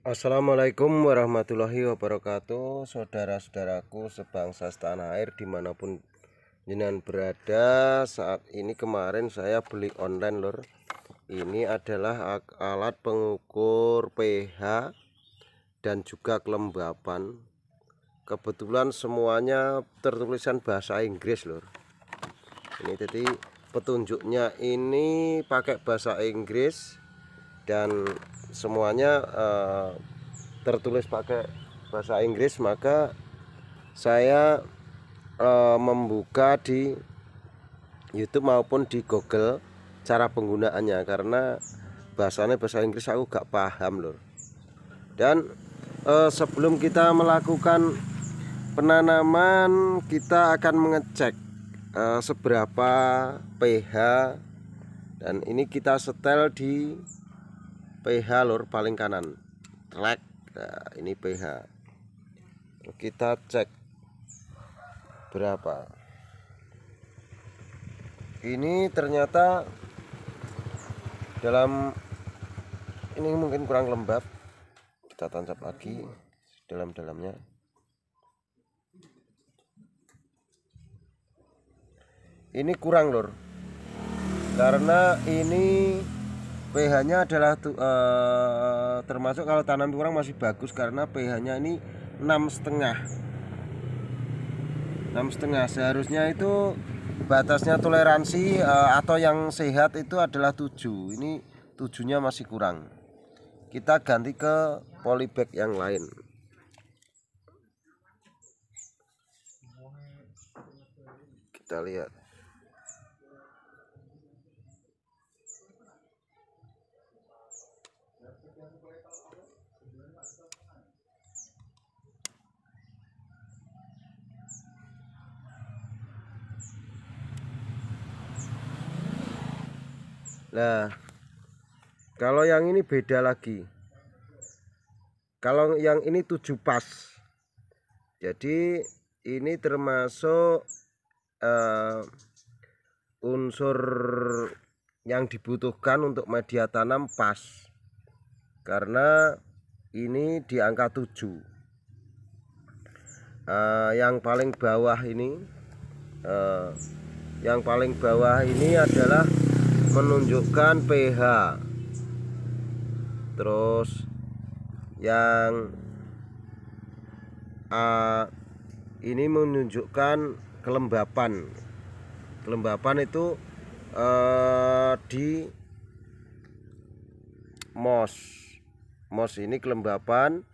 Assalamualaikum warahmatullahi wabarakatuh, saudara-saudaraku sebangsa setanah air dimanapun jenengan berada. Saat ini kemarin saya beli online lor. Ini adalah alat pengukur pH dan juga kelembapan. Kebetulan semuanya tertulisan bahasa Inggris lor. Ini jadi petunjuknya ini pakai bahasa Inggris dan semuanya tertulis pakai bahasa Inggris, maka saya membuka di YouTube maupun di Google cara penggunaannya karena bahasanya bahasa Inggris aku gak paham loh. Dan sebelum kita melakukan penanaman, kita akan mengecek seberapa pH, dan ini kita setel di pH lor paling kanan track. Nah, ini pH kita cek berapa. Ini ternyata dalam ini mungkin kurang lembab, kita tancap lagi dalam-dalamnya. Ini kurang lor, karena ini pH-nya adalah termasuk kalau tanam kurang masih bagus karena pH-nya ini 6,5. Seharusnya itu batasnya toleransi atau yang sehat itu adalah 7. Ini 7-nya masih kurang. Kita ganti ke polybag yang lain. Kita lihat. Nah, kalau yang ini beda lagi. Kalau yang ini 7 pas. Jadi ini termasuk unsur yang dibutuhkan untuk media tanam pas. Karena ini di angka 7. Yang paling bawah ini adalah menunjukkan pH. Terus yang ini menunjukkan kelembapan. Kelembapan itu di MOS ini kelembapan.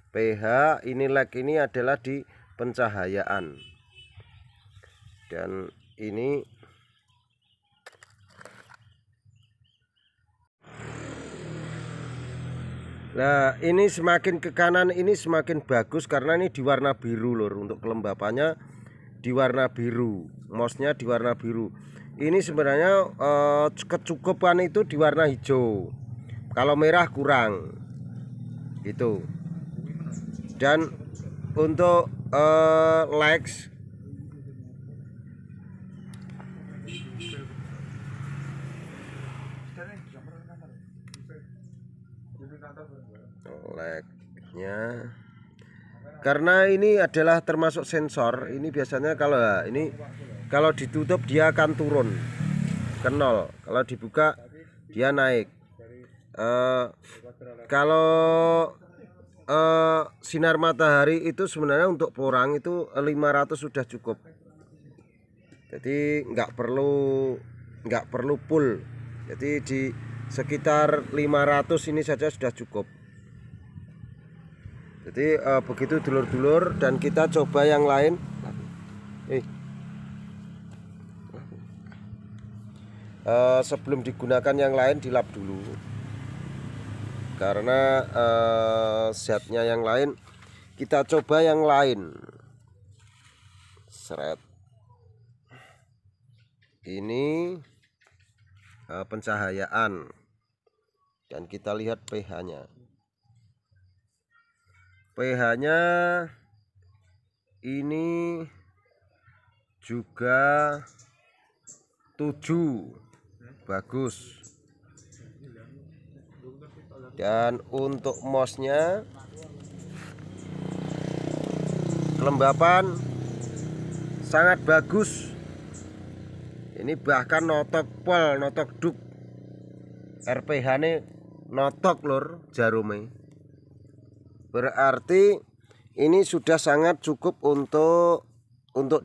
pH ini lag ini adalah di pencahayaan. Dan ini nah, ini semakin ke kanan ini semakin bagus karena ini di warna biru lor. Untuk kelembapannya di warna biru, MOS-nya di warna biru. Ini sebenarnya kecukupan itu di warna hijau. Kalau merah kurang itu. Dan untuk likes nya, karena ini adalah termasuk sensor. Ini biasanya kalau ditutup dia akan turun ke 0, kalau dibuka dia naik. Kalau sinar matahari itu sebenarnya untuk porang itu 500 sudah cukup. Jadi nggak perlu full. Jadi di sekitar 500 ini saja sudah cukup. Jadi begitu dulur-dulur, dan kita coba yang lain. Sebelum digunakan yang lain dilap dulu, karena zatnya yang lain. Kita coba yang lain. Seret. Ini pencahayaan, dan kita lihat pH-nya. pH-nya ini juga 7, bagus. Dan untuk mosnya kelembapan sangat bagus. Ini bahkan notok pol, notok duk. RPH ini notok lur jarume. Berarti ini sudah sangat cukup untuk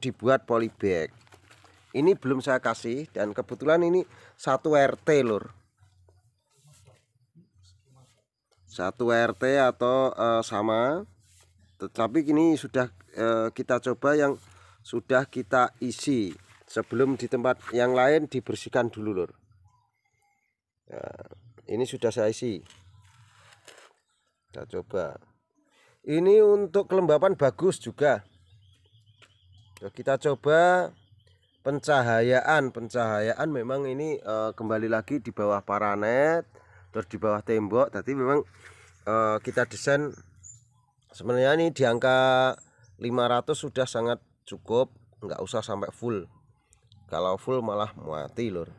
dibuat polybag. Ini belum saya kasih dan kebetulan ini 1 RT lur. 1 RT atau sama. Tetapi ini sudah kita coba yang sudah kita isi. Sebelum di tempat yang lain dibersihkan dulu lur. Nah, ini sudah saya isi. Kita coba. Ini untuk kelembapan bagus juga. Kita coba pencahayaan memang ini kembali lagi di bawah paranet, terus di bawah tembok. Tadi memang kita desain sebenarnya ini di angka 500 sudah sangat cukup, nggak usah sampai full. Kalau full malah mati lur.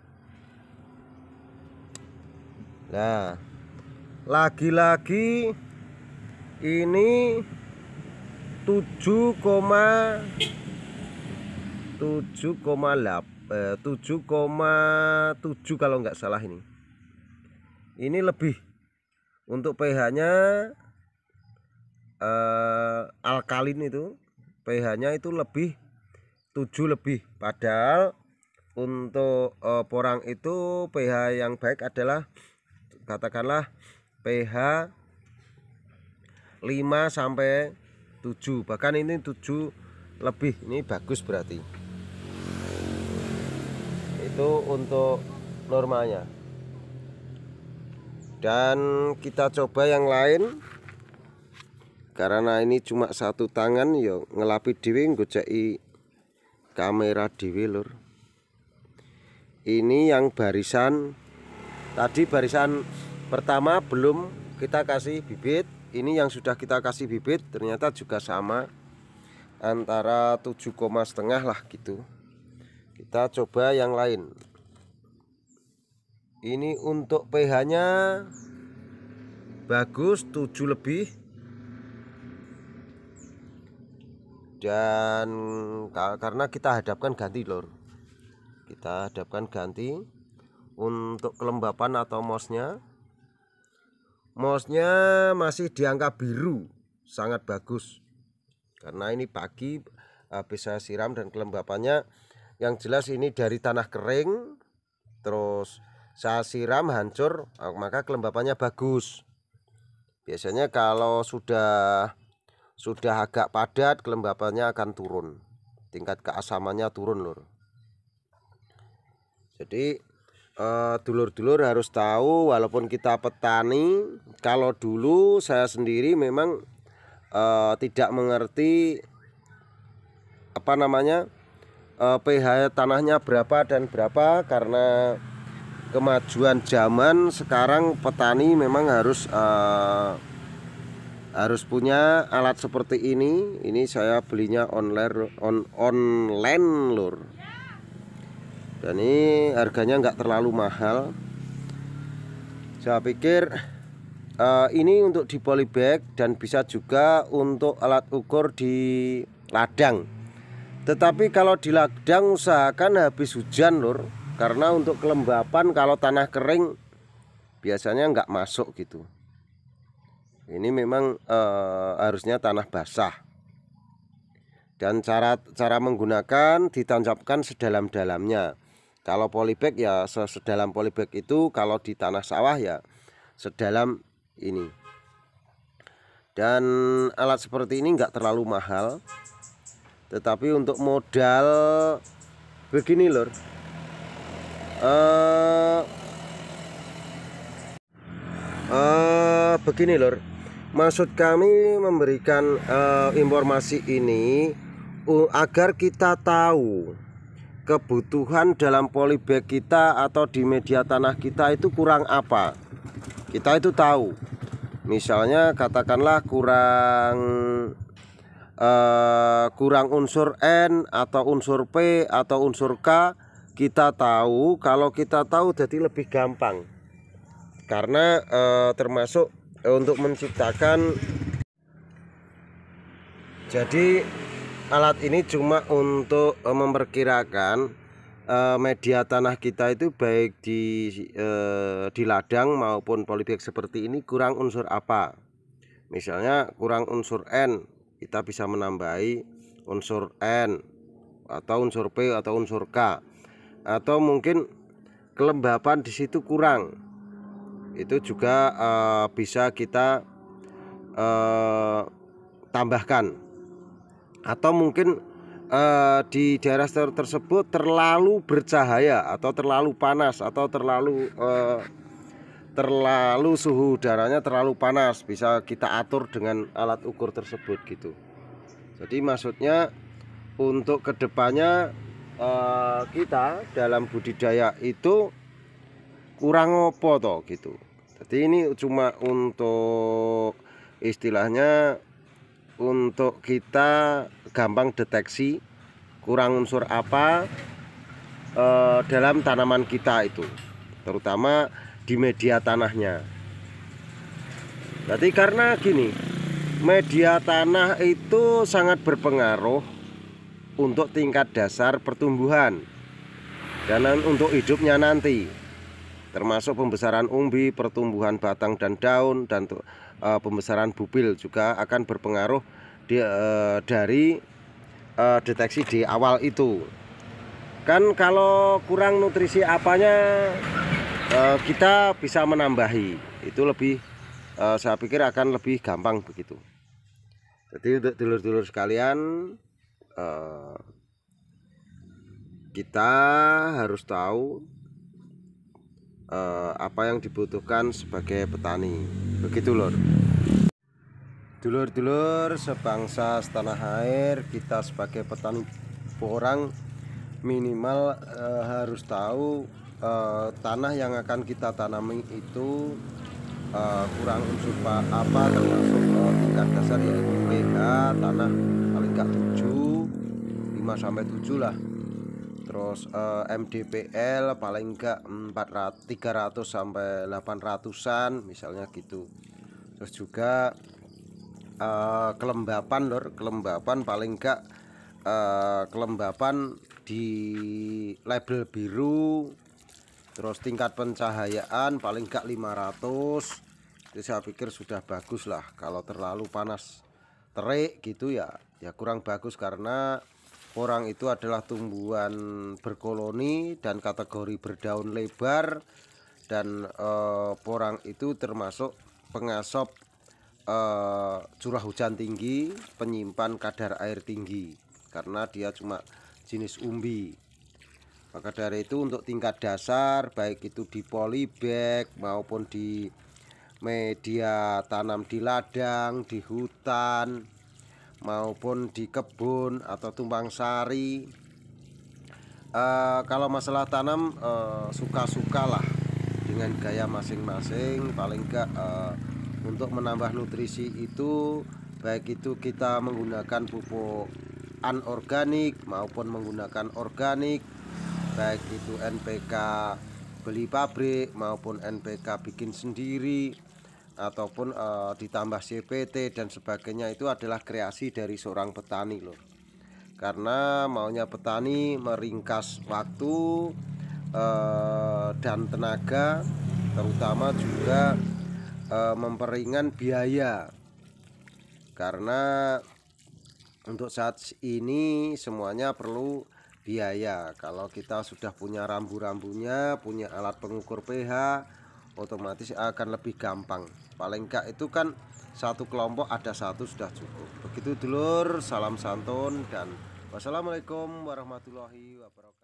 Nah, lagi-lagi ini 7,7 kalau nggak salah ini. Ini lebih untuk pH-nya alkalin itu pH-nya itu lebih 7 lebih. Padahal untuk porang itu pH yang baik adalah katakanlah pH 5 sampai 7. Bahkan ini 7 lebih. Ini bagus berarti. Itu untuk normalnya. Dan kita coba yang lain. Karena ini cuma 1 tangan yo ngelapi dhewe nggojeki kamera dhewe lur. Ini yang barisan tadi, barisan pertama belum kita kasih bibit. Ini yang sudah kita kasih bibit ternyata juga sama, antara 7,5 lah gitu. Kita coba yang lain. Ini untuk pH nya bagus 7 lebih. Dan karena kita hadapkan ganti lor, kita hadapkan ganti untuk kelembapan atau mosnya masih di angka biru, sangat bagus. Karena ini pagi habis saya siram dan kelembapannya yang jelas ini dari tanah kering, terus saya siram hancur, maka kelembapannya bagus. Biasanya kalau sudah agak padat kelembapannya akan turun, tingkat keasamannya turun lur. Jadi dulur-dulur harus tahu, walaupun kita petani, kalau dulu saya sendiri memang tidak mengerti apa namanya pH tanahnya berapa dan berapa. Karena kemajuan zaman sekarang petani memang harus punya alat seperti ini. Ini saya belinya online lur. Dan ini harganya nggak terlalu mahal. Saya pikir ini untuk di polybag dan bisa juga untuk alat ukur di ladang. Tetapi kalau di ladang usahakan habis hujan lur. Karena untuk kelembapan kalau tanah kering biasanya nggak masuk gitu. Ini memang harusnya tanah basah. Dan cara menggunakan ditancapkan sedalam-dalamnya. Kalau polybag ya sedalam polybag itu, kalau di tanah sawah ya sedalam ini. Dan alat seperti ini enggak terlalu mahal. Tetapi untuk modal begini lor, begini lor, maksud kami memberikan informasi ini agar kita tahu kebutuhan dalam polybag kita atau di media tanah kita itu kurang apa. Kita itu tahu. Misalnya katakanlah kurang unsur N atau unsur P atau unsur K, kita tahu. Kalau kita tahu jadi lebih gampang. karena termasuk untuk menciptakan. Jadi alat ini cuma untuk memperkirakan media tanah kita itu baik di ladang maupun polybag seperti ini kurang unsur apa. Misalnya kurang unsur N, kita bisa menambahi unsur N atau unsur P atau unsur K, atau mungkin kelembapan di situ kurang, itu juga bisa kita tambahkan. Atau mungkin di daerah tersebut terlalu bercahaya atau terlalu panas atau terlalu suhu udaranya terlalu panas, bisa kita atur dengan alat ukur tersebut gitu. Jadi maksudnya untuk kedepannya kita dalam budidaya itu kurang opo toh gitu. Jadi ini cuma untuk istilahnya untuk kita gampang deteksi kurang unsur apa dalam tanaman kita itu, terutama di media tanahnya. Jadi karena gini, media tanah itu sangat berpengaruh untuk tingkat dasar pertumbuhan dan untuk hidupnya nanti, termasuk pembesaran umbi, pertumbuhan batang dan daun, dan pembesaran bubil juga akan berpengaruh dari deteksi di awal itu. Kan kalau kurang nutrisi apanya kita bisa menambahi, itu lebih saya pikir akan lebih gampang begitu. Jadi untuk dulur-dulur sekalian, kita harus tahu apa yang dibutuhkan sebagai petani, begitu lor. Dulur-dulur sebangsa setanah air, kita sebagai petani porang minimal harus tahu tanah yang akan kita tanami itu kurang unsur apa, termasuk tingkat dasar yaitu pH tanah paling enggak 7, 5-7 lah. Terus MDPL paling enggak 300 sampai 800-an misalnya gitu. Terus juga kelembapan lor, kelembapan paling enggak kelembapan di label biru. Terus tingkat pencahayaan paling enggak 500. Jadi saya pikir sudah bagus lah. Kalau terlalu panas terik gitu ya kurang bagus, karena porang itu adalah tumbuhan berkoloni dan kategori berdaun lebar, dan porang itu termasuk pengasap curah hujan tinggi, penyimpan kadar air tinggi, karena dia cuma jenis umbi. Maka dari itu untuk tingkat dasar baik itu di polybag maupun di media tanam di ladang, di hutan maupun di kebun atau tumpang sari, kalau masalah tanam suka-sukalah dengan gaya masing-masing. Paling enggak untuk menambah nutrisi itu baik itu kita menggunakan pupuk anorganik maupun menggunakan organik, baik itu NPK beli pabrik maupun NPK bikin sendiri ataupun ditambah CPT dan sebagainya, itu adalah kreasi dari seorang petani loh. Karena maunya petani meringkas waktu dan tenaga, terutama juga memperingan biaya, karena untuk saat ini semuanya perlu biaya. Kalau kita sudah punya rambu-rambunya, punya alat pengukur pH, otomatis akan lebih gampang. Paling enggak itu kan satu kelompok ada satu sudah cukup. Begitu dulur, salam santun dan wassalamualaikum warahmatullahi wabarakatuh.